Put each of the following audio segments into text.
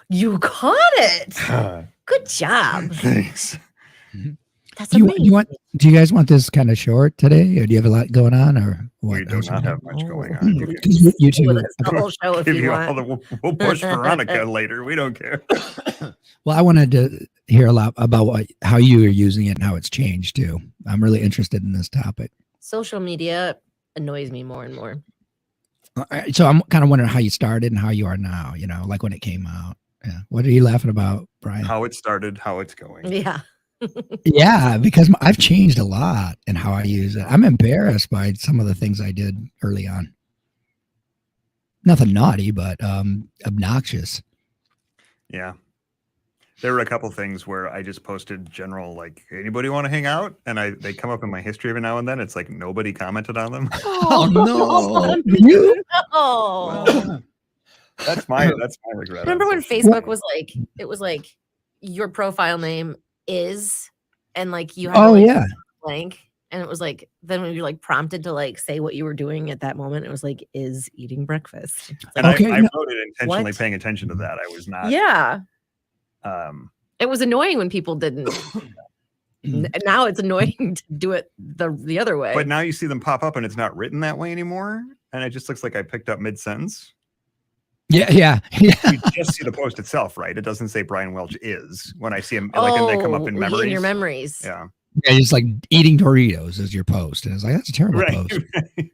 You caught it. Good job. Thanks. That's amazing. Do you guys want this kind of short today, or do you have a lot going on, or what? We do not have much going on. You two, the whole show if you want. We'll push Veronica later. We don't care. Well, I wanted to hear a lot about how you are using it and how it's changed too. I'm really interested in this topic. Social media annoys me more and more. So I'm kind of wondering how you started and how you are now, you know, like when it came out. Yeah. What are you laughing about, Brian? How it started, how it's going. Yeah. Yeah, because I've changed a lot in how I use it. I'm embarrassed by some of the things I did early on. Nothing naughty, but obnoxious. Yeah. There were a couple things where I just posted general, like, anybody want to hang out? And they come up in my history every now and then. It's like nobody commented on them. Oh no. Oh. That's my regret. Remember when Facebook was like, it was like your profile name is, and like you had blank, and it was like, then when you're like prompted to like say what you were doing at that moment, it was like, is eating breakfast. And I wrote it intentionally paying attention to that. I was not. Yeah. It was annoying when people didn't. Now it's annoying to do it the other way. But now you see them pop up and it's not written that way anymore. And it just looks like I picked up mid-sentence. Yeah. You just see the post itself, right? It doesn't say Brian Welch is when I see him, like, and they come up in memories. In your memories. Yeah. Yeah, it's like eating Doritos as your post. And it's like, that's a terrible post. Right.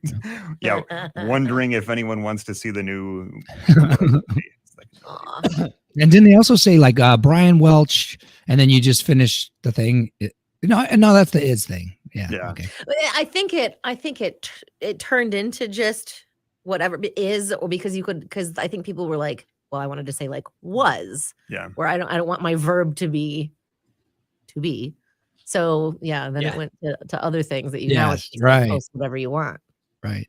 Yeah. Wondering if anyone wants to see the new. And didn't they also say like Brian Welch, and then you just finish the thing? No, that's the is thing. Yeah. Okay. I think it turned into just whatever it is, or because I think people were like, well, I wanted to say like was. Yeah. Where I don't want my verb to be. So yeah, then it went to other things that you now it's just right. Post whatever you want. Right.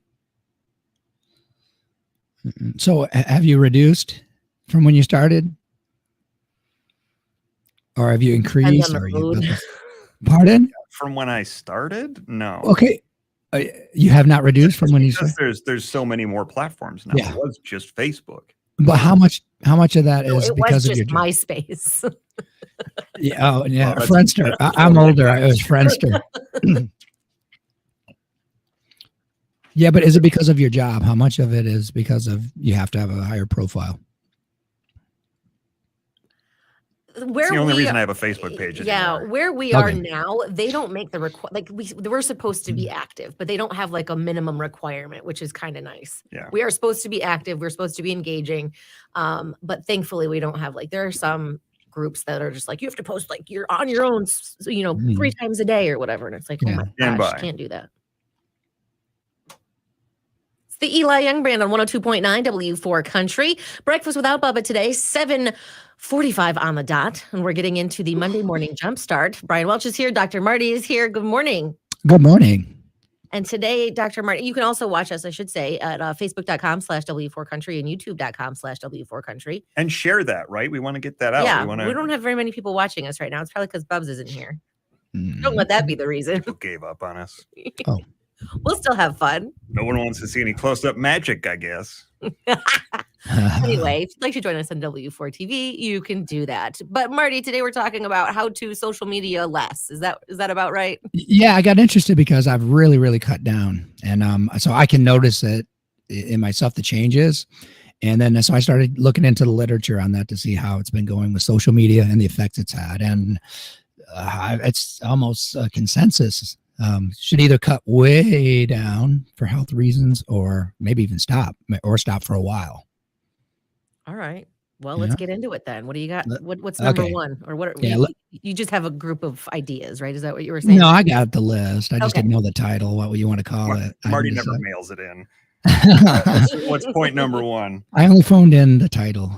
So have you reduced from when you started? Or have you increased? Or pardon? From when I started? No. Okay. You have not reduced from when you started? There's so many more platforms now. Yeah. It was just Facebook. But how much of that is because of your MySpace? Yeah. Oh, yeah. Well, Friendster. I'm older. It was Friendster. Yeah, but is it because of your job? How much of it is because of you have to have a higher profile? It's the only reason I have a Facebook page. Yeah, where we are now, they don't make the we're supposed to be active, but they don't have like a minimum requirement, which is kind of nice. Yeah, we are supposed to be active. We're supposed to be engaging, but thankfully we don't have like there are some groups that are just like you have to post like you're on your own, 3 times a day or whatever, and it's like oh my gosh, can't do that. The Eli Young Brand on 102.9 W4 Country. Breakfast without Bubba today, 7:45 on the dot. And we're getting into the Monday morning jumpstart. Brian Welch is here. Dr. Marty is here. Good morning. Good morning. And today, Dr. Marty, you can also watch us, I should say, at facebook.com/W4 Country and youtube.com/W4 Country. And share that, right? We want to get that out. Yeah, we don't have very many people watching us right now. It's probably because Bubs isn't here. Don't let that be the reason. People gave up on us. Oh. We'll still have fun. No one wants to see any close-up magic, I guess. Anyway, if you'd like to join us on W4 TV, you can do that. But Marty, today we're talking about how to social media less. Is that about right? Yeah, I got interested because I've really, really cut down. And so I can notice it in myself, the changes. And then so I started looking into the literature on that to see how it's been going with social media and the effects it's had. And it's almost a consensus. Should either cut way down for health reasons or maybe even stop for a while. All right. Well, let's get into it then. What do you got? What's number one? Or what? You just have a group of ideas, right? Is that what you were saying? No, I got the list. I just didn't know the title, what you want to call it. Marty never mails it in. What's point number one? I only phoned in the title.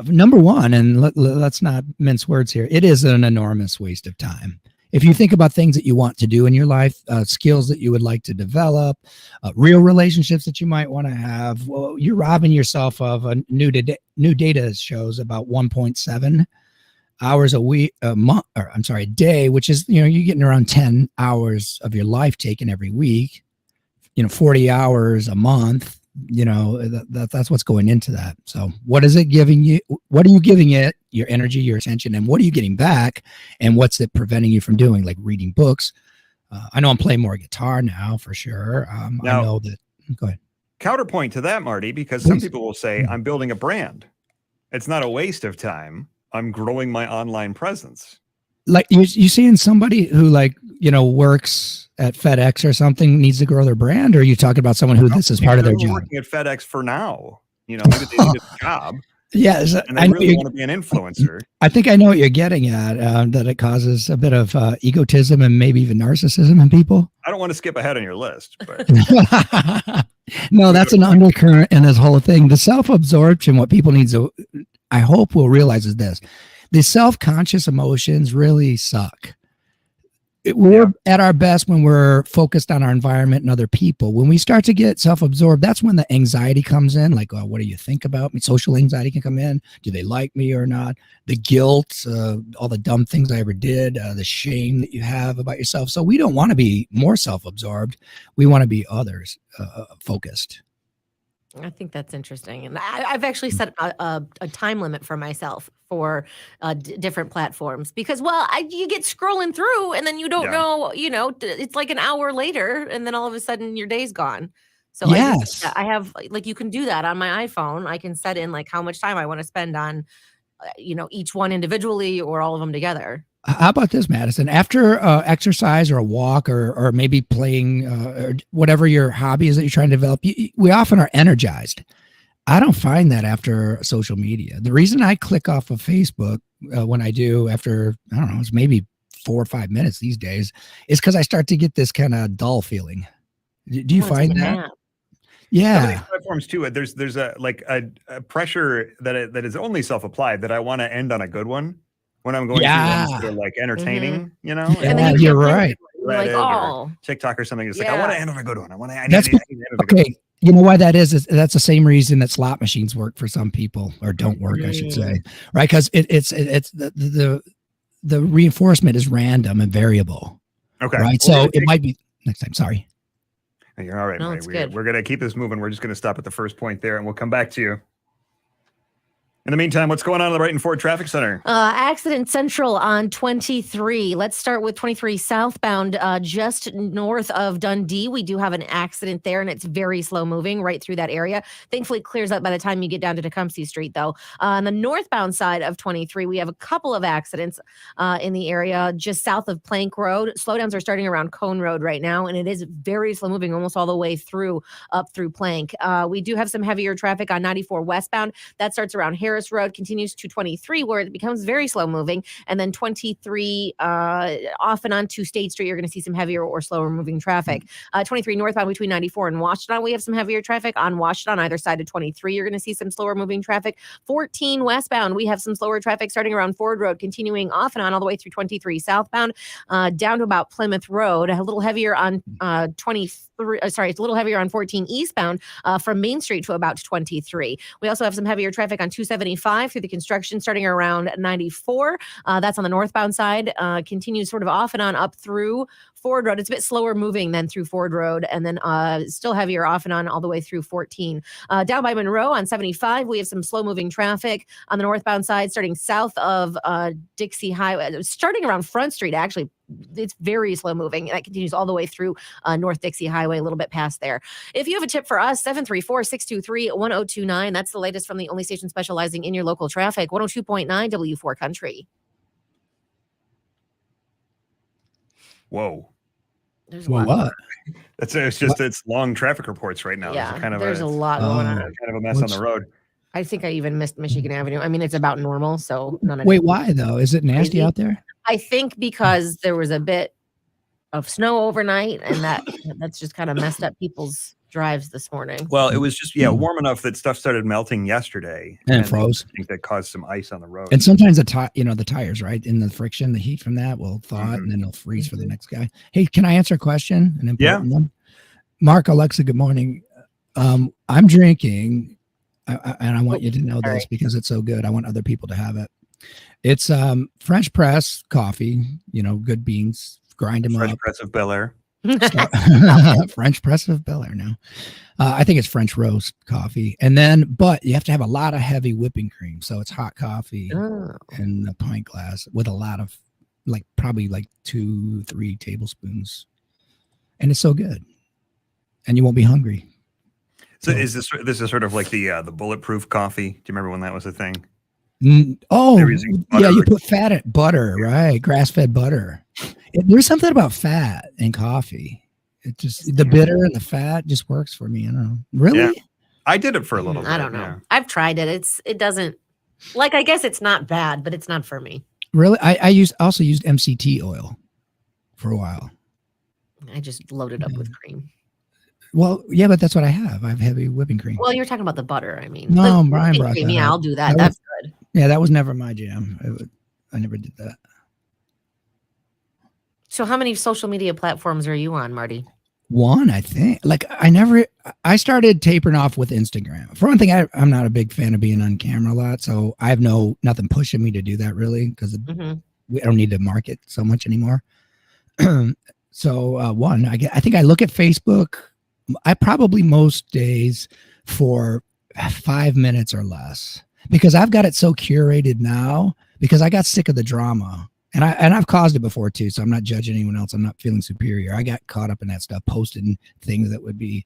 Number one, and let's not mince words here. It is an enormous waste of time. If you think about things that you want to do in your life, skills that you would like to develop, real relationships that you might want to have, well, you're robbing yourself of a new data shows about 1.7 hours a day, which is, you're getting around 10 hours of your life taken every week, 40 hours a month, that's what's going into that. So what is it giving you? What are you giving it? Your energy, your attention, and what are you getting back? And what's it preventing you from doing? Like reading books. I know I'm playing more guitar now for sure. Now, I know that. Go ahead. Counterpoint to that, Marty, because Please. some people will say, I'm building a brand. It's not a waste of time. I'm growing my online presence. Like you seeing somebody who works at FedEx or something needs to grow their brand, or are you talking about someone who this is part of their job? Working at FedEx for now, maybe they need a job. Yes, and they really want to be an influencer. I think I know what you're getting at. That it causes a bit of egotism and maybe even narcissism in people. I don't want to skip ahead on your list, but no, that's an undercurrent in this whole thing. The self-absorption, what people need to, I hope, will realize is this: the self-conscious emotions really suck. We're at our best when we're focused on our environment and other people. When we start to get self-absorbed, that's when the anxiety comes in. Like, oh, what do you think about me? Social anxiety can come in. Do they like me or not? The guilt, all the dumb things I ever did, the shame that you have about yourself. So we don't want to be more self-absorbed. We want to be others focused. I think that's interesting. And I've actually set a time limit for myself for different platforms because, you get scrolling through and then you don't know, it's like an hour later and then all of a sudden your day's gone. So yes, I have you can do that on my iPhone. I can set in how much time I want to spend on, each one individually or all of them together. How about this, Madison? After exercise or a walk or maybe playing or whatever your hobby is that you're trying to develop, we often are energized. I don't find that after social media. The reason I click off of Facebook when I do after, I don't know, it's maybe 4 or 5 minutes these days, is because I start to get this kind of dull feeling. Do you find that? Yeah. Some of these platforms too. There's a pressure that is only self-applied that I want to end on a good one. When I'm going through ones that are entertaining, And then you're right. Reddit or TikTok or something. It's I want to end on a good one. I need okay. Good one. You know why that is that's the same reason that slot machines work for some people or don't work, I should say, right? Because it's the reinforcement is random and variable. Okay. Right. So it might be next time. Sorry. You're all right. No, we're going to keep this moving. We're just going to stop at the first point there and we'll come back to you. In the meantime, what's going on in the Brighton Ford Traffic Center? Accident central on 23. Let's start with 23 southbound, just north of Dundee. We do have an accident there, and it's very slow moving right through that area. Thankfully, it clears up by the time you get down to Tecumseh Street, though. On the northbound side of 23, we have a couple of accidents in the area just south of Plank Road. Slowdowns are starting around Cone Road right now, and it is very slow moving almost all the way through up through Plank. We do have some heavier traffic on 94 westbound. That starts around Harris Road, continues to 23 where it becomes very slow moving, and then 23 off and on to State Street you're going to see some heavier or slower moving traffic. 23 northbound between 94 and Washington, we have some heavier traffic on Washington on either side of 23. You're going to see some slower moving traffic. 14 westbound, we have some slower traffic starting around Ford Road, continuing off and on all the way through 23 southbound down to about Plymouth Road. A little heavier on 23. It's a little heavier on 14 eastbound from Main Street to about 23. We also have some heavier traffic on 275 through the construction starting around 94. That's on the northbound side. Continues sort of off and on up through Ford Road. It's a bit slower moving than through Ford Road, and then still heavier off and on all the way through 14. Down by Monroe on 75, we have some slow moving traffic on the northbound side starting south of Dixie Highway, starting around Front Street, actually. It's very slow moving. That continues all the way through North Dixie Highway, a little bit past there. If you have a tip for us, 734-623-1029. That's the latest from the only station specializing in your local traffic, 102.9 W4 Country. Whoa. There's a lot. It's long traffic reports right now. Yeah, there's a lot going on. Kind of a mess on the road. I think I even missed Michigan Avenue. I mean, it's about normal, so none of Wait, why though? Is it nasty out there? I think because there was a bit of snow overnight, and that's just kind of messed up people's drives this morning. Well, it was just warm enough that stuff started melting yesterday, and froze. I think that caused some ice on the road. And sometimes the tires, right, in the friction, the heat from that will thaw it, and then it'll freeze for the next guy. Hey, can I answer a question? An important one. Mark, Alexa, good morning. I'm drinking, and I want you to know this because it's so good. I want other people to have it. It's French press coffee, good beans, grind them up. French press of Bel Air. French press of Bel Air now. I think it's French roast coffee. And then, but you have to have a lot of heavy whipping cream. So it's hot coffee in a pint glass with a lot of probably 2-3 tablespoons. And it's so good. And you won't be hungry. So is this is sort of like the bulletproof coffee? Do you remember when that was a thing? Yeah, you put fat in butter, right? Grass-fed butter. There's something about fat in coffee. It just the bitter and the fat just works for me. I don't know. Really? Yeah. I did it for a little bit. I don't know. Yeah. I've tried it. It doesn't I guess it's not bad, but it's not for me. Really? I also used MCT oil for a while. I just loaded up with cream. Well, yeah, but that's what I have. I have heavy whipping cream. Well, you're talking about the butter. I mean, no, Brian brought that. Yeah, I'll do that. That's good. Yeah, that was never my jam. I never did that. So how many social media platforms are you on, Marty? One, I think. I started tapering off with Instagram. For one thing, I'm not a big fan of being on camera a lot, so I have nothing pushing me to do that really, because we don't need to market so much anymore. So one, I think I look at Facebook. I probably most days for 5 minutes or less, because I've got it so curated now, because I got sick of the drama. And I've caused it before too, so I'm not judging anyone else. I'm not feeling superior. I got caught up in that stuff, posting things that would be,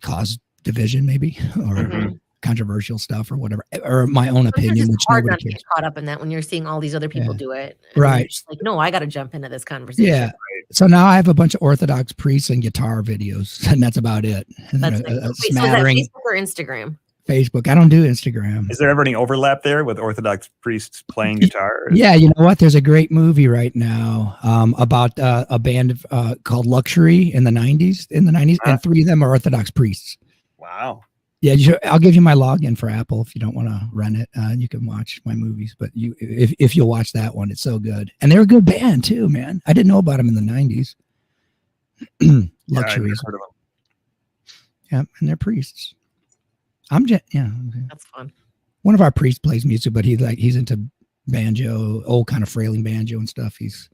cause division maybe, or controversial stuff or whatever, or my own opinion. It's hard not to get caught up in that when you're seeing all these other people do it. Right. You're just like, no, I got to jump into this conversation. Yeah. So now I have a bunch of Orthodox priests and guitar videos, and that's about it. That's a smattering. So is that Facebook or Instagram? Facebook. I don't do Instagram. Is there ever any overlap there with Orthodox priests playing guitar? Yeah, you know what? There's a great movie right now about a band called Luxury in the 90s, and 3 of them are Orthodox priests. Wow. Yeah, I'll give you my login for Apple if you don't want to rent it. You can watch my movies, but if you'll watch that one, it's so good. And they're a good band too, man. I didn't know about them in the 90s. Luxury. Yeah, and they're priests. Okay. That's fun. One of our priests plays music, but he's into banjo, old kind of frailing banjo and stuff. He's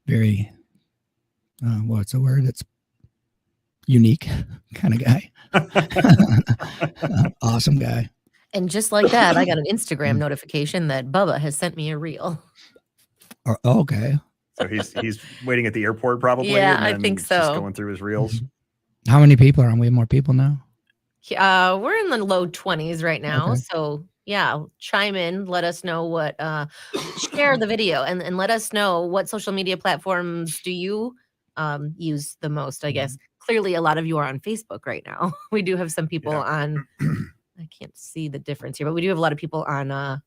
very what's the word? It's unique kind of guy. Awesome guy. And just like that, I got an Instagram notification that Bubba has sent me a reel. Okay. So he's waiting at the airport probably. Yeah, I think so. Just going through his reels. How many people are on? We have more people now. We're in the low 20s right now. Okay. So yeah, chime in. Let us know what. Share the video and let us know what social media platforms do you use the most. I guess clearly a lot of you are on Facebook right now. We do have some people on. I can't see the difference here, but we do have a lot of people on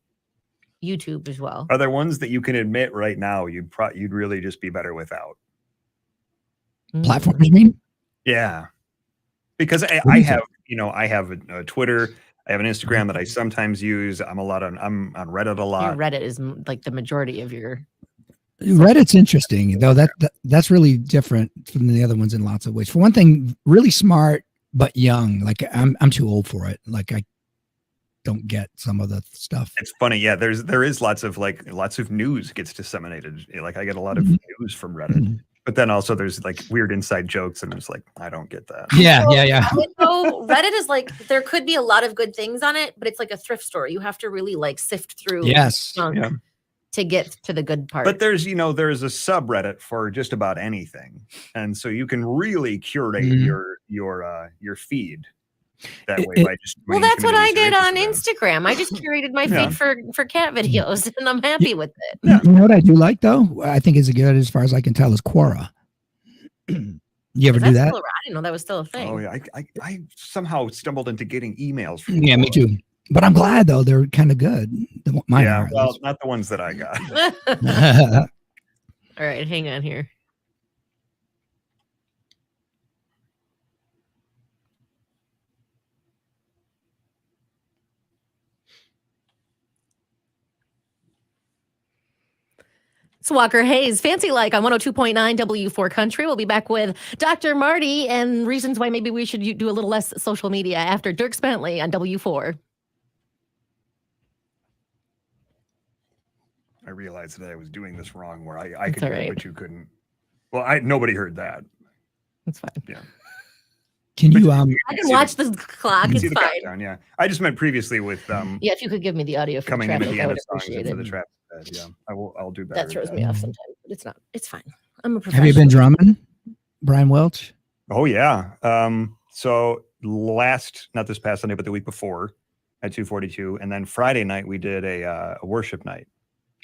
YouTube as well. Are there ones that you can admit right now you'd really just be better without? Platforms, you mean? Yeah, because I have a Twitter, I have an Instagram that I sometimes use. I'm on Reddit a lot. Your Reddit is like the majority of your. Reddit's interesting though. That's really different from the other ones in lots of ways. For one thing, really smart but young. Like I'm too old for it. Like I don't get some of the stuff. It's funny, yeah. There is lots of news gets disseminated. Like I get a lot of news from Reddit. But then also there's like weird inside jokes, and it's like I don't get that. Yeah. So Reddit is like there could be a lot of good things on it, but it's like a thrift store. You have to really like sift through to get to the good part. But there's a subreddit for just about anything, and so you can really curate your feed that way by just. Well, that's what I did on Instagram. I just curated my feed for cat videos, and I'm happy with it. Yeah. You know what I do like though? I think is good as far as I can tell is Quora. You ever do that? I didn't know that was still a thing. Oh yeah, I somehow stumbled into getting emails from. Yeah, Quora. Me too. But I'm glad though they're kind of good. Well, not the ones that I got. All right, hang on here. It's Walker Hayes, Fancy Like on 102.9 W4 Country. We'll be back with Dr. Marty and reasons why maybe we should do a little less social media after Dirk Bentley on W4. I realized that I was doing this wrong where I could do it, but you couldn't. Well, nobody heard that. It's fine. Yeah. Can you I can watch the clock. It's fine. Countdown, yeah. I just meant previously with yeah, if you could give me the audio for coming the in traffic, at the I end would of songs appreciate for the it. trap. Yeah, I'll do better. That throws me off sometimes, but it's not. It's fine. I'm a professional. Have you been drumming, Brian Welch? Oh yeah. So not this past Sunday, but the week before at 242, and then Friday night we did a worship night.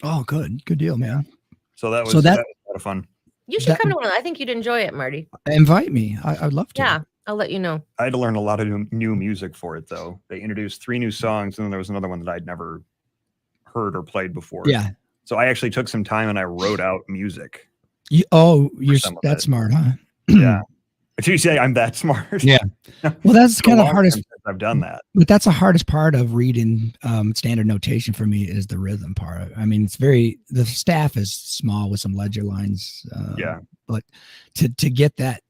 Oh, good deal, man. So that was a lot of fun. You should come to one. I think you'd enjoy it, Marty. Invite me. I'd love to. Yeah, I'll let you know. I had to learn a lot of new music for it, though. They introduced 3 new songs, and then there was another one that I'd never heard or played before. Yeah. So I actually took some time and I wrote out music. You're that smart, huh? Yeah. Did you say I'm that smart? Yeah. Well, that's kind of the hardest. I've done that. But that's the hardest part of reading standard notation for me is the rhythm part. I mean, the staff is small with some ledger lines. Yeah. But to get that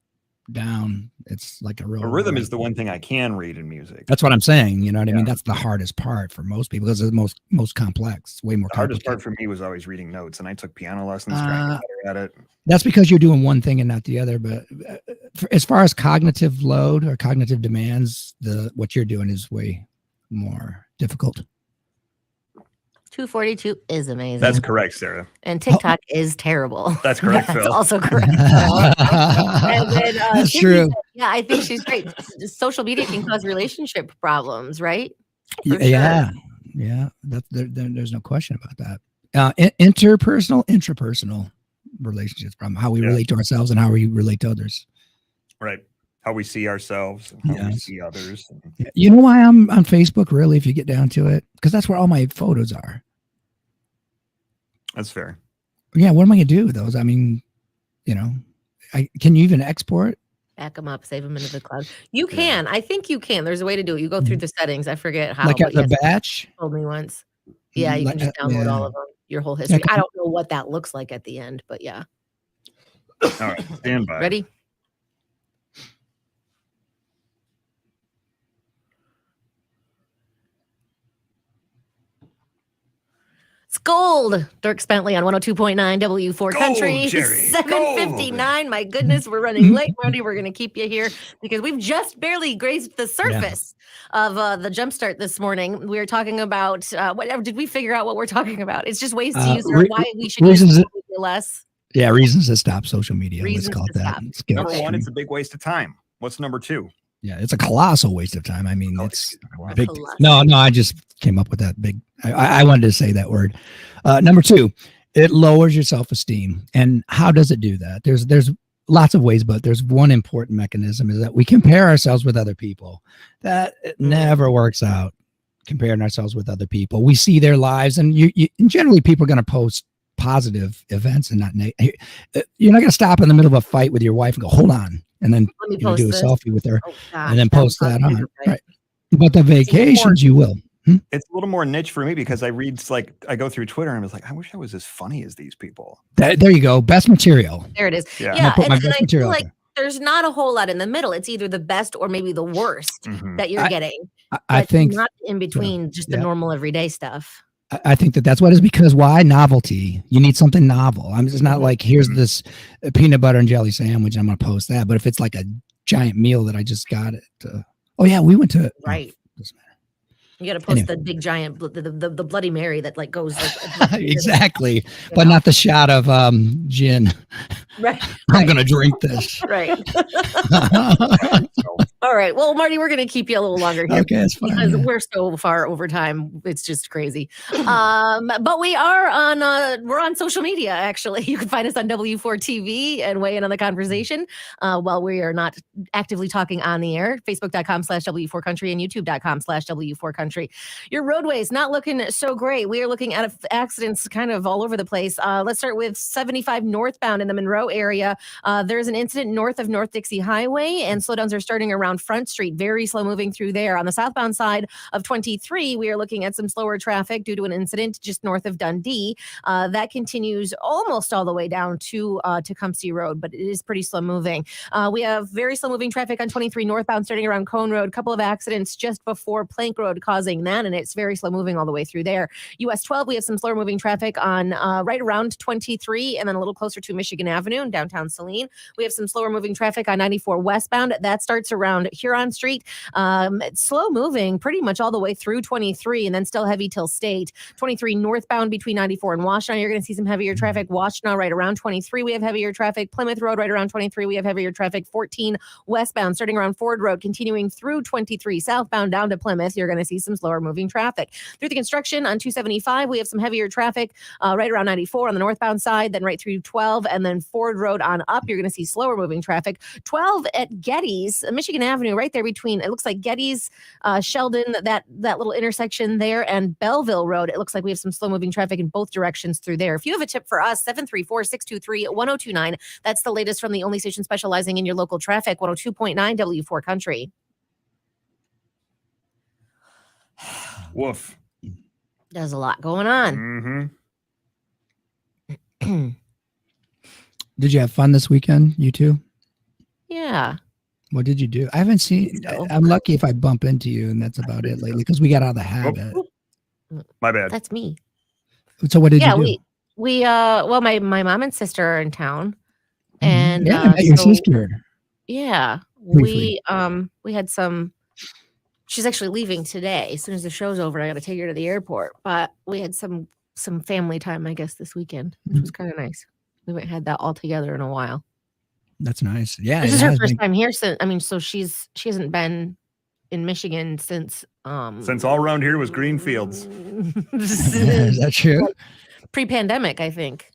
down, it's like a real rhythm is the one thing I can read in music. That's what I'm saying. You know what I mean? That's the hardest part for most people because it's the most complex, way more. The hardest part for me was always reading notes, and I took piano lessons trying to get better at it. That's because you're doing one thing and not the other. But as far as cognitive load or cognitive demands, what you're doing is way more difficult. 242 is amazing. That's correct, Sarah. And TikTok is terrible. That's correct, That's Phil. also correct. And then, that's true. Yeah, I think she's great. Social media can cause relationship problems, right? Yeah. There's no question about that. Intrapersonal relationships problem, how we relate to ourselves and how we relate to others. Right. How we see ourselves and how we see others. You know why I'm on Facebook, really, if you get down to it? Because that's where all my photos are. That's fair. Yeah, what am I going to do with those? I mean, can you even export? Back them up, save them into the cloud. You can. I think you can. There's a way to do it. You go through the settings. I forget how. Like as a batch? Told me once. Yeah, you can just download all of them, your whole history. I don't know what that looks like at the end, but yeah. All right, stand by. Ready? It's gold. Dirk Bentley on 102.9 W4 Country. 7:59. My goodness, we're running late, Marty. We're going to keep you here because we've just barely grazed the surface of the Jumpstart this morning. We were talking about whatever. Did we figure out what we're talking about? It's just ways to use or why we should use social media less. Yeah, reasons to stop social media. Let's call it that. Number 1, it's a big waste of time. What's number 2? Yeah, it's a colossal waste of time. I mean, it's big. No, I just came up with that big. I wanted to say that word. Number 2, it lowers your self-esteem. And how does it do that? There's lots of ways, but there's one important mechanism is that we compare ourselves with other people. That never works out. Comparing ourselves with other people, we see their lives, and generally people are going to post positive events and not negative. You're not going to stop in the middle of a fight with your wife and go, hold on. And then do a selfie with her and then post that on. Right. But the vacations you will. It's a little more niche for me because I go through Twitter and I was like, I wish I was as funny as these people. There you go. Best material. There it is. Yeah. And I feel like there's not a whole lot in the middle. It's either the best or maybe the worst that you're getting. I think not in between just the normal everyday stuff. I think that's what it is because why novelty? You need something novel. I'm just not like, here's this peanut butter and jelly sandwich. And I'm going to post that. But if it's like a giant meal that I just got we went to. Right. Doesn't matter. You got to post the big giant, the Bloody Mary that like goes. Like, exactly. But not the shot of gin. Right. I'm going to drink this. Right. All right. Well, Marty, we're going to keep you a little longer here. Okay, that's fine. Because we're so far over time. It's just crazy. But we are we're on social media, actually. You can find us on W4 TV and weigh in on the conversation while we are not actively talking on the air. Facebook.com/W4 Country and YouTube.com/W4 Country. Your roadways not looking so great. We are looking at accidents kind of all over the place. Let's start with 75 northbound in the Monroe area. There's an incident north of North Dixie Highway, and slowdowns are starting around around Front Street. Very slow moving through there. On the southbound side of 23, we are looking at some slower traffic due to an incident just north of Dundee. That continues almost all the way down to Tecumseh Road, but it is pretty slow moving. We have very slow moving traffic on 23 northbound starting around Cone Road. A couple of accidents just before Plank Road causing that, and it's very slow moving all the way through there. US 12, we have some slower moving traffic on right around 23 and then a little closer to Michigan Avenue in downtown Saline. We have some slower moving traffic on 94 westbound. That starts around Huron Street. It's slow moving pretty much all the way through 23 and then still heavy till State. 23 northbound between 94 and Washtenaw, you're going to see some heavier traffic. Washtenaw right around 23, we have heavier traffic. Plymouth Road right around 23, we have heavier traffic. 14 westbound starting around Ford Road, continuing through 23 southbound down to Plymouth, you're going to see some slower moving traffic. Through the construction on 275, we have some heavier traffic right around 94 on the northbound side, then right through 12, and then Ford Road on up, you're going to see slower moving traffic. 12 at Getty's, Michigan Avenue, right there between, it looks like Getty's, Sheldon, that little intersection there, and Belleville Road. It looks like we have some slow moving traffic in both directions through there. If you have a tip for us, 734-623-1029. That's the latest from the only station specializing in your local traffic, 102.9 W4 Country. Woof. There's a lot going on. Mm-hmm. Did you have fun this weekend, you two? Yeah. What did you do? I haven't seen. No. I'm lucky if I bump into you, and that's about it lately because we got out of the habit. My bad. That's me. So what did you do? We well, my mom and sister are in town, and yeah, I met your sister. Yeah, Briefly. we had some. She's actually leaving today. As soon as the show's over, I got to take her to the airport. But we had some family time, I guess, this weekend, which was kind of nice. We haven't had that all together in a while. That's nice. Yeah, This is her first time here since. I mean, so she hasn't been in Michigan since all around here was green fields. Is that true? Pre-pandemic, I think.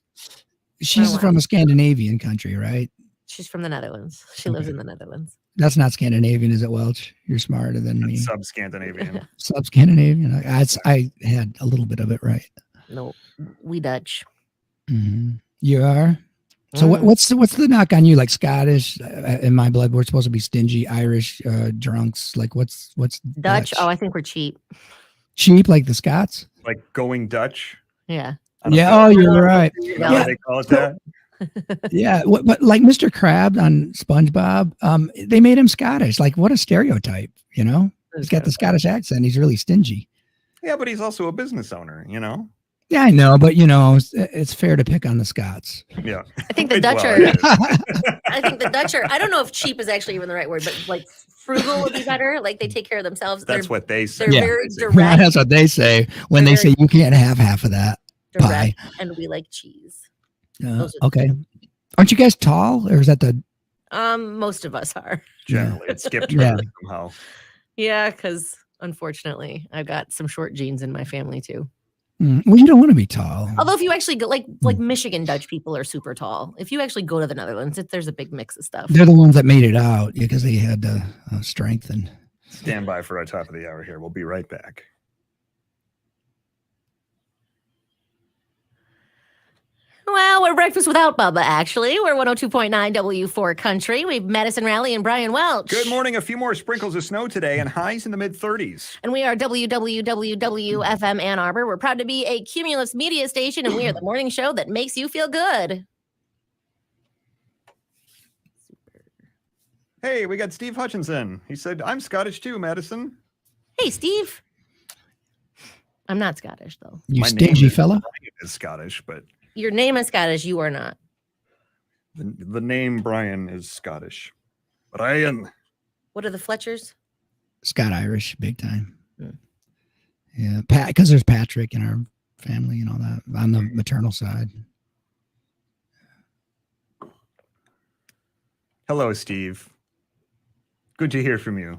She's from a Scandinavian country, right? She's from the Netherlands. She lives in the Netherlands. That's not Scandinavian, is it, Welch? You're smarter than me. Sub-Scandinavian. Sub-Scandinavian. I had a little bit of it right. No, we Dutch. Mm-hmm. You are? So what's the knock on you? Like Scottish in my blood, we're supposed to be stingy. Irish drunks. Like what's Dutch? Oh, I think we're cheap. Cheap, like the Scots. Like going Dutch. Yeah. Yeah. Oh, you're right. Yeah. They call it that. Yeah. But like Mr. Krabs on SpongeBob, they made him Scottish. Like what a stereotype, you know? He's got the Scottish accent. He's really stingy. Yeah, but he's also a business owner, you know? Yeah, I know, but you know, it's fair to pick on the Scots. Yeah. I think the Dutch are, I think the Dutch are, I don't know if cheap is actually even the right word, but like frugal would be better. Like they take care of themselves. That's what they say. They're very direct. Yeah, that's what they say when they say you can't have half of that pie. And we like cheese. Okay. Aren't you guys tall, or is that the? Most of us are. Generally, it skipped somehow. Yeah, because unfortunately, I've got some short genes in my family too. Well, you don't want to be tall. Although if you actually go, like Michigan Dutch people are super tall. If you actually go to the Netherlands, there's a big mix of stuff. They're the ones that made it out because they had strength and. Stand by for our top of the hour here. We'll be right back. Well, we're breakfast without Bubba, actually. We're 102.9 W4 Country. We've Madison Raleigh and Brian Welch. Good morning. A few more sprinkles of snow today and highs in the mid-30s. And we are WWWWFM Ann Arbor. We're proud to be a Cumulus media station, and we are the morning show that makes you feel good. Hey, we got Steve Hutchinson. He said, I'm Scottish too, Madison. Hey, Steve. I'm not Scottish, though. You stingy fella. Brian is Scottish, but... Your name is Scottish. You are not. The name Brian is Scottish. Brian. What are the Fletchers? Scott Irish, big time. Yeah, because there's Patrick in our family and all that on the maternal side. Hello, Steve. Good to hear from you.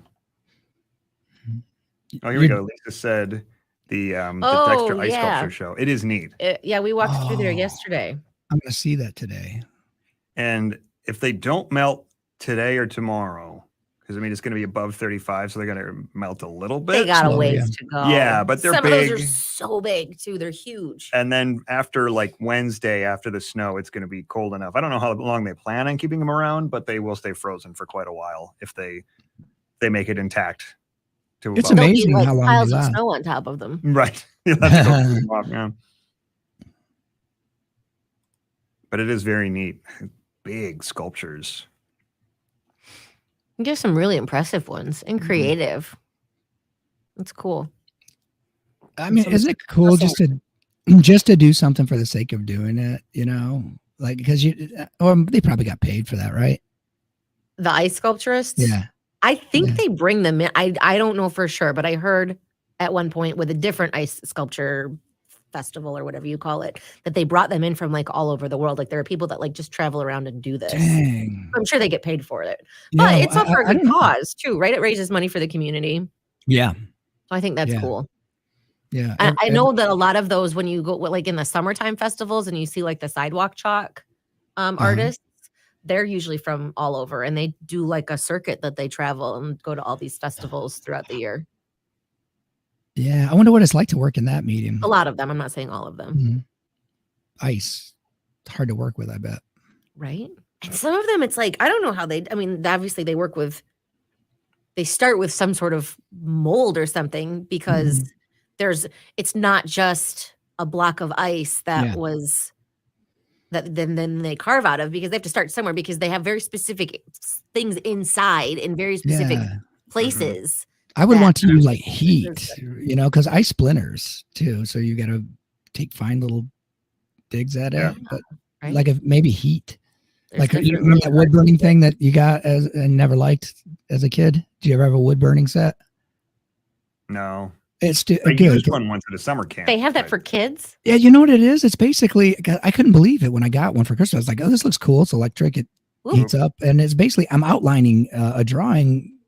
Oh, here we go. Lisa said the Dexter Ice Sculpture show. It is neat. Yeah, we walked through there yesterday. I'm going to see that today. And if they don't melt today or tomorrow, because I mean it's going to be above 35, so they're going to melt a little bit. They got a ways to go. Yeah, but they're big. Some of those are so big too. They're huge. And then after like Wednesday, after the snow, it's going to be cold enough. I don't know how long they plan on keeping them around, but they will stay frozen for quite a while if they they make it intact. To It's about- amazing like how long piles they of last. snow on top of them. Right. You'll have to go clean them off, yeah. But it is very neat. Big sculptures. There's some really impressive ones and creative. It's cool. I mean, isn't it cool just to do something for the sake of doing it? You know, like because they probably got paid for that, right? The ice sculpturists. Yeah. I think they bring them in. I don't know for sure, but I heard at one point with a different ice sculpture festival or whatever you call it, that they brought them in from like all over the world. Like there are people that like just travel around and do this. Dang. I'm sure they get paid for it, but it's all for a good cause too, right? It raises money for the community. Yeah. So I think that's cool. Yeah. I know that a lot of those, when you go like in the summertime festivals and you see like the sidewalk chalk artists, they're usually from all over and they do like a circuit that they travel and go to all these festivals throughout the year. Yeah. I wonder what it's like to work in that medium. A lot of them. I'm not saying all of them. Mm-hmm. Ice. It's hard to work with, I bet. Right. And some of them, it's like, I don't know how I mean, obviously they start with some sort of mold or something because it's not just a block of ice that was that then they carve out of, because they have to start somewhere because they have very specific things inside in very specific places. I would want to use like heat, you know, because ice splinters too. So you got to take fine little digs at it, but like maybe heat. Like you remember that wood burning thing that you got and never liked as a kid? Do you ever have a wood burning set? No. It's I good. used one once at a summer camp. They have that for kids? Yeah, you know what it is? It's basically, I couldn't believe it when I got one for Christmas. I was like, oh, this looks cool. It's electric. It heats up. And it's basically, I'm outlining a drawing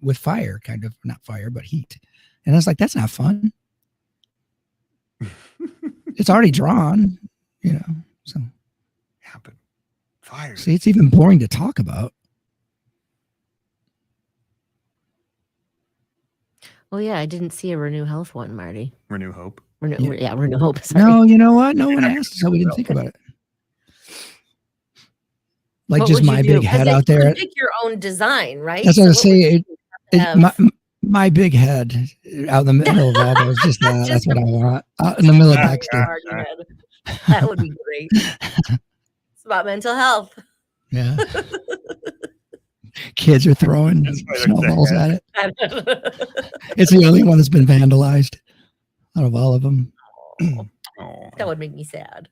with fire, kind of, not fire, but heat. And I was like, that's not fun. It's already drawn, you know, so. Yeah, but fire. See, it's even boring to talk about. Well, yeah, I didn't see a Renew Health one, Marty. Renew Hope. Renew Hope. Sorry. No, you know what? No one asked, so we didn't think about it. Like what just my big head out there. You pick your own design, right? That's what I was saying. My big head out in the middle of all those, just that's what I want. Out in the middle of Dexter. That would be great. It's about mental health. Yeah. Kids are throwing snowballs at it. It's the only one that's been vandalized out of all of them. That would make me sad.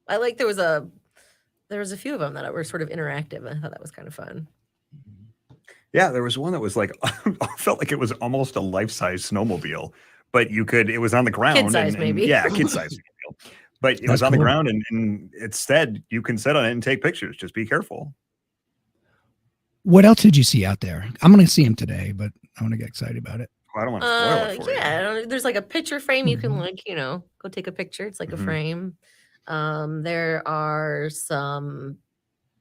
I like there was a few of them that were sort of interactive. I thought that was kind of fun. Yeah, there was one that was like felt like it was almost a life-size snowmobile, but it was on the ground. Kid size, maybe. Yeah, kid size snowmobile. But it was on the ground, and it said you can sit on it and take pictures. Just be careful. What else did you see out there? I'm going to see him today, but I want to get excited about it. Well, I don't want to spoil it for you. Yeah, there's like a picture frame. You can go take a picture. It's like a frame. There are some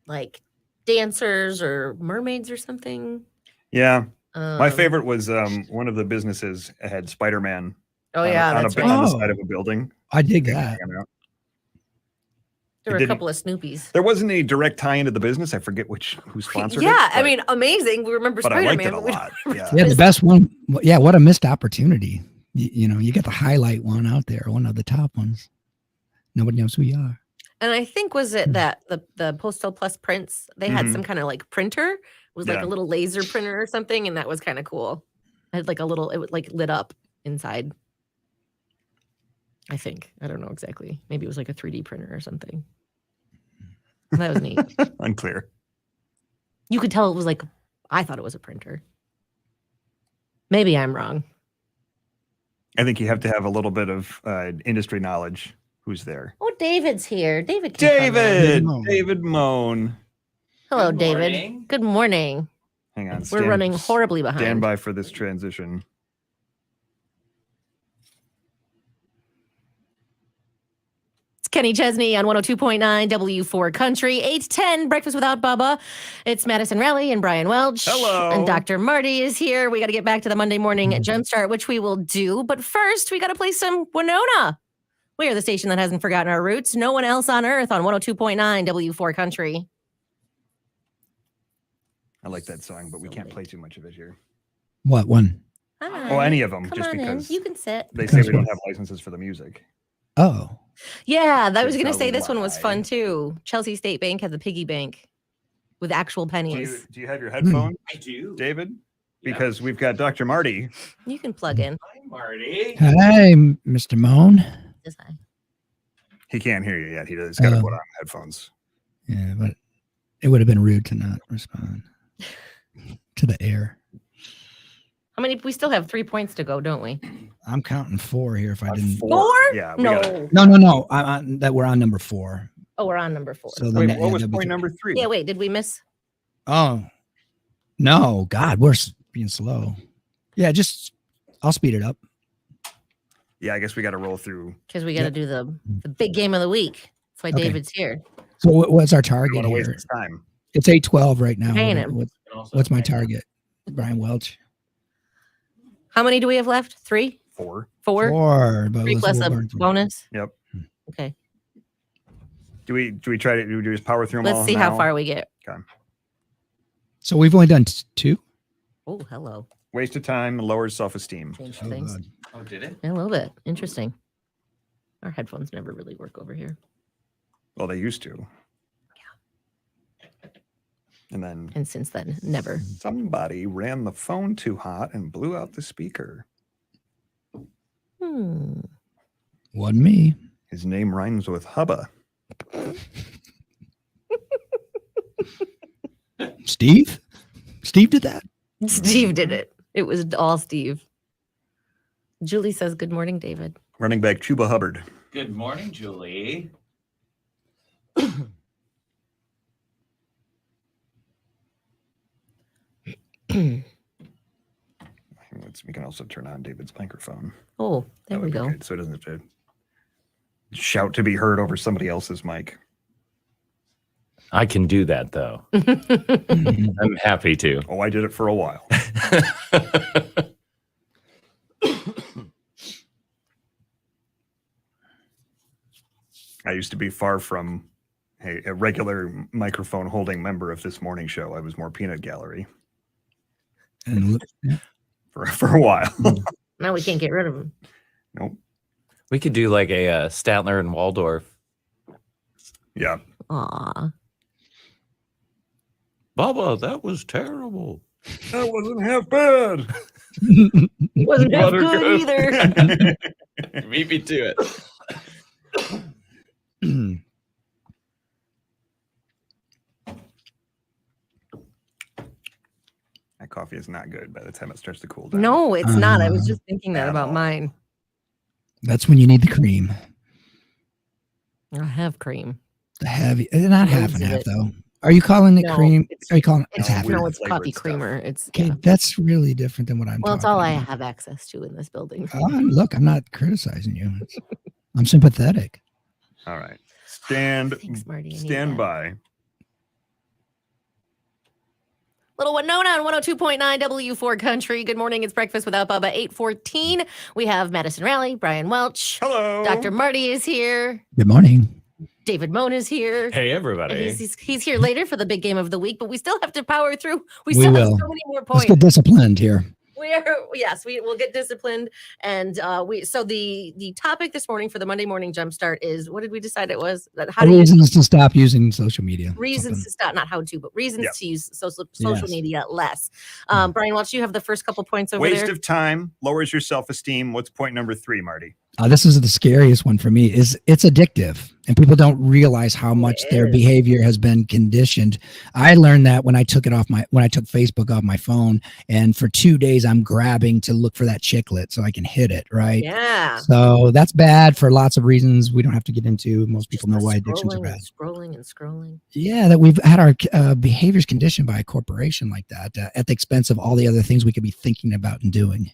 like dancers or mermaids or something. Yeah. My favorite was one of the businesses had Spider-Man. Oh yeah, on the side of a building. I dig that. There were a couple of Snoopies. There wasn't a direct tie into the business. I forget who sponsored it. Yeah, I mean, amazing. We remember Spider-Man. I liked it a lot. Yeah, the best one. Yeah, what a missed opportunity. You know, you got the highlight one out there, one of the top ones. Nobody knows who you are. And I think was it that the Postal Plus prints, they had some kind of like printer. It was like a little laser printer or something, and that was kind of cool. It had like it would like lit up inside. I think. I don't know exactly. Maybe it was like a 3D printer or something. That was neat. Unclear. You could tell it was like, I thought it was a printer. Maybe I'm wrong. I think you have to have a little bit of industry knowledge. Who's there? Oh, David's here. David Moan. Hello, David. Good morning. Hang on. We're running horribly behind. Stand by for this transition. Kenny Chesney on 102.9 W4 Country, 810 Breakfast Without Bubba. It's Madison Raleigh and Brian Welch. Hello. And Dr. Marty is here. We got to get back to the Monday morning Jumpstart, which we will do. But first, we got to play some Winona. We are the station that hasn't forgotten our roots. No one else on earth on 102.9 W4 Country. I like that song, but we can't play too much of it here. What one? Hi. Well, any of them, Come just on because in. You can sit. they say we don't have licenses for the music. Oh, Yeah, I was It's going to a say this one was lie. fun too. Chelsea State Bank had the piggy bank with actual pennies. Do you have your headphones, I do. David? Because we've got Dr. Marty. You can plug in. Hi, Marty. hi, Mr. Moan. This eye. He can't hear you yet. He's got to Oh. put on headphones. Yeah, but it would have been rude to not respond to the air. How many? We still have 3 points to go, don't we? I'm counting 4 here. If I didn't. 4? Yeah. We No. gotta- No. That we're on number 4. Oh, we're on number 4. So Wait, then, what was that'd be point three. number 3? Yeah, wait, did we miss? Oh, no, God, we're being slow. Yeah, I'll speed it up. Yeah, I guess we got to roll through. Because we got to do the big game of the week. That's why Okay. David's here. So what's our I don't target want to waste here? his time. It's 8:12 right now. Paying him. What's my target? Brian Welch. How many do we have left? 3? 4. 4? 4. But 3 let's- plus we'll a burn through. bonus? Yep. Okay. Do we try to do we just power through them all Let's see how now? far we get. So we've only done 2. Oh, hello. Waste of time, lowers self-esteem. Change Oh, things. God. Oh, did it? A little bit. Interesting. Our headphones never really work over here. Well, they used to. And then And since then, never. somebody ran the phone too hot and blew out the speaker. Wasn't me. His name rhymes with hubba. Steve? Steve did that? Steve did it. It was all Steve. Julie says, good morning, David. Running back Chuba Hubbard. Good morning, Julie. We can also turn on David's microphone. Oh, there That we would be go. good, so it doesn't have to shout to be heard over somebody else's mic. I can do that though. Mhm. I'm happy to. Oh, I did it for a while. I used to be far from a regular microphone holding member of this morning show. I was more peanut gallery And look, for a while. Now we can't get rid of him. Nope. We could do like a Statler and Waldorf. Yeah. Aw. Bubba, that was terrible. That wasn't half bad. Wasn't as Water good good. either. Beat me to it. That coffee is not good by the time it starts to cool down. No, it's not. I was just thinking that At about all. mine. that's when you need the cream. I have cream. The heavy, not half and Loads of half it. though. Are you calling it No, cream? it's- Are you calling it? It's, It's half. weird no, it's flavored coffee stuff. creamer. It's Okay, yeah. that's really different than what I'm Well, it's talking all I about. have access to in this building. Look, I'm not criticizing you. I'm sympathetic. All right. Stand Thanks, Marty. I need stand that. by. Little Winona on 102.9 W4 Country. Good morning. It's Breakfast Without Bubba, 8:14. We have Madison Raleigh, Brian Welch. Hello. Dr. Marty is here. Good morning. David Moan is here. Hey, And everybody. he's here later for the big game of the week, but we still have to power through. We We still will. have so many more Let's points. get disciplined here. We will get disciplined. And the topic this morning for the Monday morning jumpstart is, what did we decide it was? That how to use Reasons to stop using social media. reasons to stop, not how to, but reasons Yeah. to use social Yes. media less. Brian Welch, you have the first couple points over Waste there. of time, lowers your self-esteem. What's point number 3, Marty? This is the scariest one for me. Is it's addictive, and people don't realize how much their is. behavior has been conditioned. I learned that when I took Facebook off my phone, and for 2 days I'm grabbing to look for that chiclet so I can hit it. Right. Yeah. So that's bad for lots of reasons we don't have to get into. Most people know Just why the addictions are scrolling bad. and scrolling and scrolling. Yeah, that we've had our behaviors conditioned by a corporation like that at the expense of all the other things we could be thinking about and doing.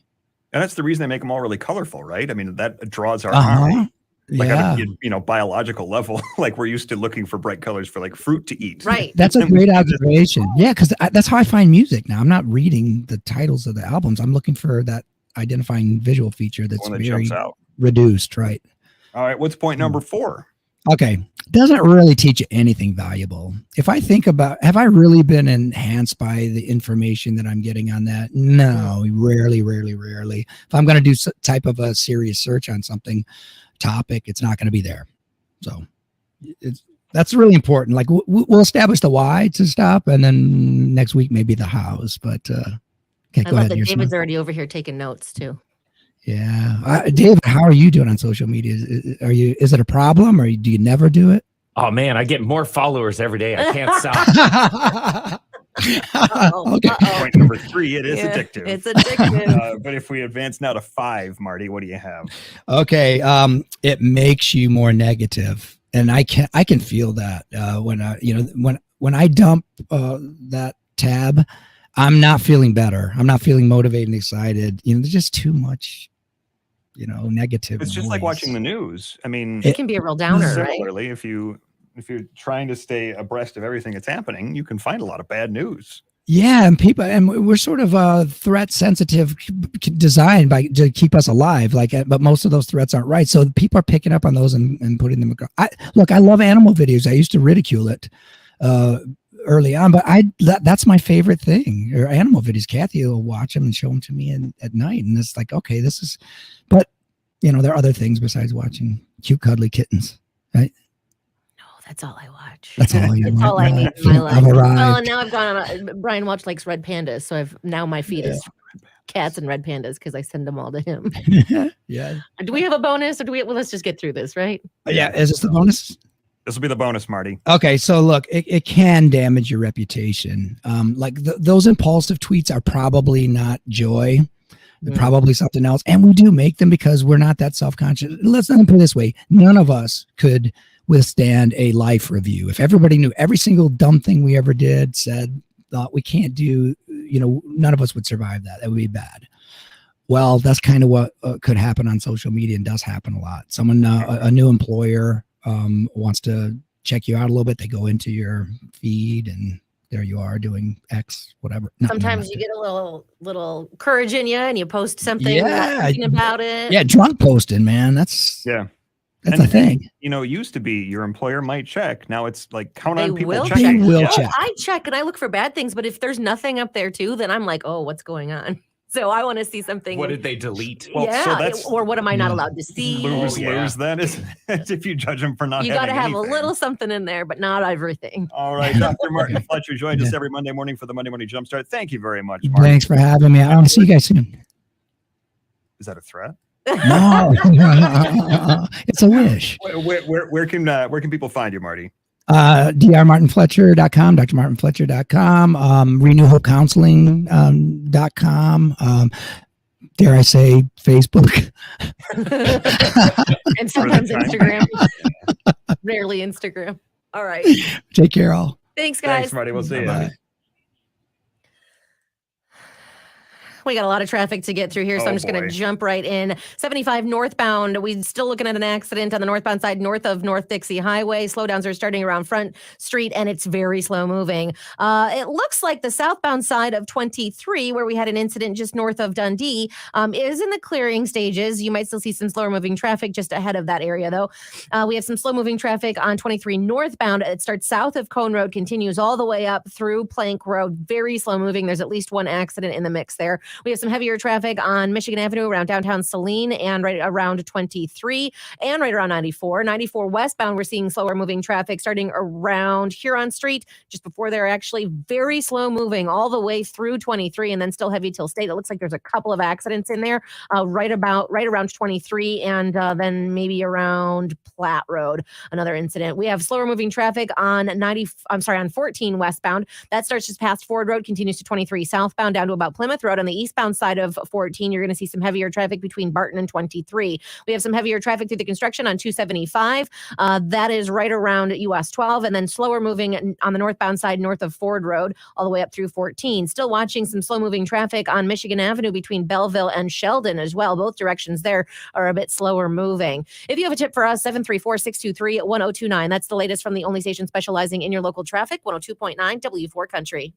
And that's the reason they make them all really colorful, right? I mean, that draws our Uh-huh. eye. Like Yeah. on a biological level, like we're used to looking for bright colors for like fruit to eat. Right. That's a great observation. Yeah, because that's how I find music now. I'm not reading the titles of the albums. I'm looking for that identifying visual feature that's One that very jumps out. reduced, right? All right. What's point number 4? Okay. doesn't really teach you anything valuable. If I think about, have I really been enhanced by the information that I'm getting on that? No, rarely. If I'm going to do type of a serious search on something topic, it's not going to be there. So that's really important. Like we'll establish the why to stop, and then next week maybe the hows. But okay, I go love ahead. that David's already over here taking notes too. Yeah, David, how are you doing on social media? Is it a problem, or do you never do it? Oh man, I get more followers every day. I can't stop. Okay. Point number 3, it is addictive. It's addictive. But if we advance now to 5, Marty, what do you have? Okay, it makes you more negative, and I can feel that when I dump that tab, I'm not feeling better. I'm not feeling motivated and excited. There's just too much, negative. It's just like watching the news. I mean, it can be a real downer, right? Similarly, if you're trying to stay abreast of everything that's happening, you can find a lot of bad news. Yeah, and we're sort of threat sensitive, designed to keep us alive. But most of those threats aren't right. So people are picking up on those and putting them. I love animal videos. I used to ridicule it early on, but that's my favorite thing. Or animal videos. Kathy will watch them and show them to me at night, and it's like, okay, this is. But there are other things besides watching cute cuddly kittens, right? That's all I watch. That's all you That's want. all I need in my life. I've arrived. Well, and now I've gone on. Brian Welch likes red pandas, so now my feed is cats and red pandas because I send them all to him. Yeah. Do we have a bonus, or do we? Well, let's just get through this, right? Yeah. Is this the bonus? This will be the bonus, Marty. Okay, so look, it can damage your reputation. Those impulsive tweets are probably not joy. They're probably something else, and we do make them because we're not that self-conscious. Let's not put it this way: none of us could withstand a life review. If everybody knew every single dumb thing we ever did, said, thought we can't do, none of us would survive that. That would be bad. Well, that's kind of what could happen on social media, and does happen a lot. Someone, a new employer wants to check you out a little bit. They go into your feed, and there you are doing X, whatever. Sometimes you get a little courage in you, and you post something thinking about it. Yeah, drunk posting, man. That's a thing. It used to be your employer might check. Now it's like count on people checking. They will check. I check and I look for bad things, but if there's nothing up there too, then I'm like, oh, what's going on? So I want to see something. What did they delete? Well, so or what am I not allowed to see? Lose then is if you judge them for not. You got to have anything. A little something in there, but not everything. All right, Dr. Martin Fletcher joins us every Monday morning for the Monday Morning Jumpstart. Thank you very much, Marty. Thanks for having me. I want to see you guys soon. Is that a threat? No, it's a wish. Where can people find you, Marty? drmartinfletcher.com, drmartinfletcher.com, renewhopecounseling.com, dare I say Facebook. And sometimes Instagram. Rarely Instagram. All right. Take care, all. Thanks, guys. Thanks, Marty. We'll see you. Bye. We got a lot of traffic to get through here, so I'm just going to jump right in. 75 northbound. We're still looking at an accident on the northbound side, north of North Dixie Highway. Slowdowns are starting around Front Street, and it's very slow moving. It looks like the southbound side of 23, where we had an incident just north of Dundee, is in the clearing stages. You might still see some slower moving traffic just ahead of that area, though. We have some slow moving traffic on 23 northbound. It starts south of Cone Road, continues all the way up through Plank Road. Very slow moving. There's at least one accident in the mix there. We have some heavier traffic on Michigan Avenue around downtown Saline and right around 23 and right around 94. 94 westbound, we're seeing slower moving traffic starting around Huron Street. Just before there, actually very slow moving all the way through 23 and then still heavy till State. It looks like there's a couple of accidents in there right around 23 and then maybe around Platte Road, another incident. We have slower moving traffic on 14 westbound. That starts just past Ford Road, continues to 23 southbound down to about Plymouth Road. On the eastbound side of 14, you're going to see some heavier traffic between Barton and 23. We have some heavier traffic through the construction on 275. That is right around US 12, and then slower moving on the northbound side north of Ford Road all the way up through 14. Still watching some slow moving traffic on Michigan Avenue between Belleville and Sheldon as well. Both directions there are a bit slower moving. If you have a tip for us, 734-623-1029. That's the latest from the only station specializing in your local traffic, 102.9 W4 Country.